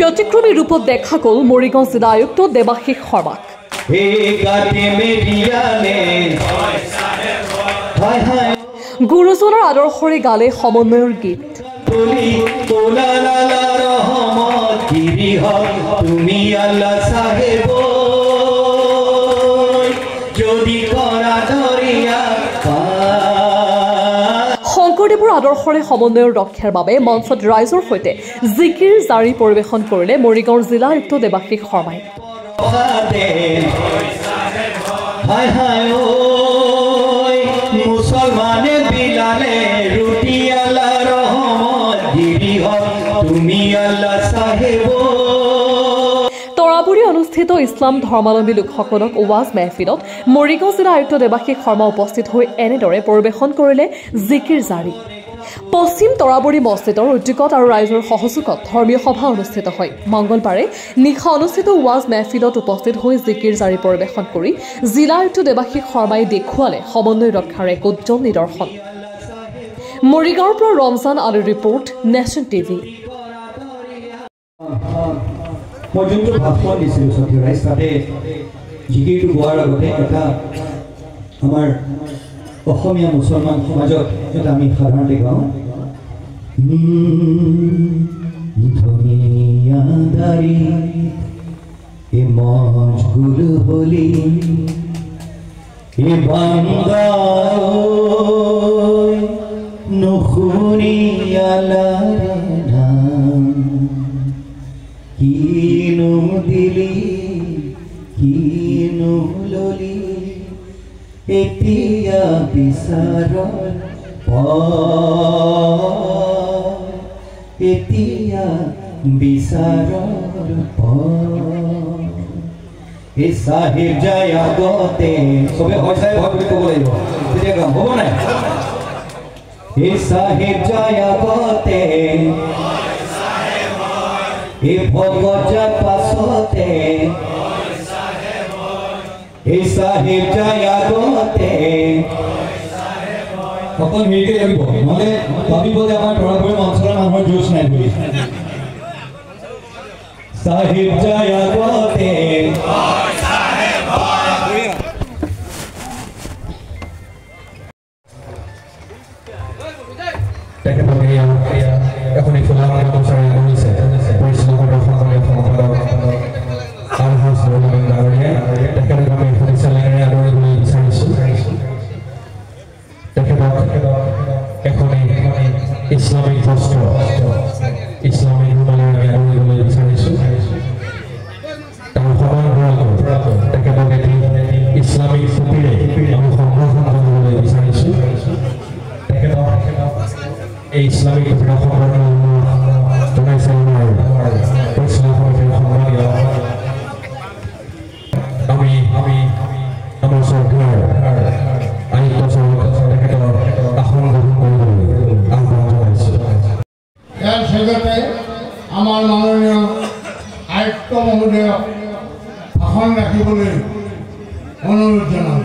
ব্যতিক্ৰমী ৰূপত দেখা গ'ল মৰিগাঁও জিলা আয়ুক্ত দেৱাশীষ শৰ্মাক। গুৰুজনৰ আদৰ্শৰে গালে সমন্বয়ৰ গীত। শংকৰদেৱৰ আদৰ্শৰে সমন্বয়ৰ ৰক্ষাৰ বাবে মঞ্চত ৰাইজৰ সৈতে জিকিৰ জাৰি পৰিৱেশন কৰিলে মৰিগাঁৱৰ জিলা আয়ুক্ত দেৱাশীষ শৰ্মাই। তৰাবুৰী অনুষ্ঠিত ইছলাম ধৰ্মাৱলম্বী লোকসকলক ওৱাজ মেহফিলত মৰিগাঁও জিলা আয়ুক্ত দেৱাশীষ শৰ্মা উপস্থিত হৈ এনেদৰে পৰিৱেশন কৰিলে জিকিৰ জাৰি। পশ্চিম তৰাবুৰী মছজিদৰ উদ্যোগত আৰু ৰাইজৰ সহযোগত ধৰ্মীয় সভা অনুষ্ঠিত হয়। মঙলবাৰে নিশা অনুষ্ঠিত ওৱাজ মেহফিলত উপস্থিত হৈ জিকিৰ জাৰি পৰিৱেশন কৰি জিলা আয়ুক্ত দেৱাশীষ শৰ্মাই দেখুৱালে সমন্বয় ৰক্ষাৰ এক উজ্জ্বল নিদৰ্শন। মৰিগাঁৱৰ পৰা ৰমজান আলীৰ ৰিপৰ্ট, নেশ্যন টিভি। মই যোনটো ভাষণ দিছিলোঁ সত্যি ৰাইজ, তাতে জিকিৰটো গোৱাৰ আগতে এটা আমাৰ অসমীয়া মুছলমান সমাজত এটা আমি সাধাৰণতে গাওঁ, ধুনীয়া দাৰি এ মজগুল হলি এ বান্দা নুশুনিয়ালাৰে নাম কিনো দিলি কিনো ললি এতিয়া বিচাৰৰ এতিয়া বিচাৰৰ এই চাহিব যায় আগতে চবে হয় চাই ভয় বুলি ক'ব লাগিব, তেতিয়া গাম হ'ব নাই? এই চাহিব যায় আগতে এই ভগত যায় পাছতে, এই চাহিব যায় আগতে অকল মিৰিকে লাগিব, নহ'লে ভাবিব যে আমাৰ তৰাবুৰী অঞ্চলৰ মানুহৰ জোচ নাই বুলি। চাহিব যায় আগতে এখন খোলা কৰ্মচাৰী কৰিছে পৰিচালক সম্পাদক তেখেতক আমি সঞ্চালকেৰে আদৰিবলৈ বিচাৰিছোঁ। তেখেতক এখনি ইছলামিক বস্ত্ৰ ইছলামিক ৰুমালেৰে আমি আদৰিবলৈ বিচাৰিছোঁ। তাৰ সমান্তৰালকৈ তেখেতক এটি ইছলামিক টুপিৰে আমি সম্বৰ্ধনা জনাবলৈ বিচাৰিছোঁ। তেখেতক এই ইছলামিক টুপিৰে সম্বৰ্ধনা জনাইছে আমাৰ পৰিচালক সমিতিৰ সন্মানীয় আমাৰ চৰকাৰ আয়ুক্ত তেখেতৰ আসন গ্ৰহণ কৰিবলৈ আহ্বান জনাইছোঁ। ইয়াৰ জৰিয়তে আমাৰ মাননীয় আয়ুক্ত মহোদয়ক ভাষণ ৰাখিবলৈ অনুৰোধ জনাওঁ।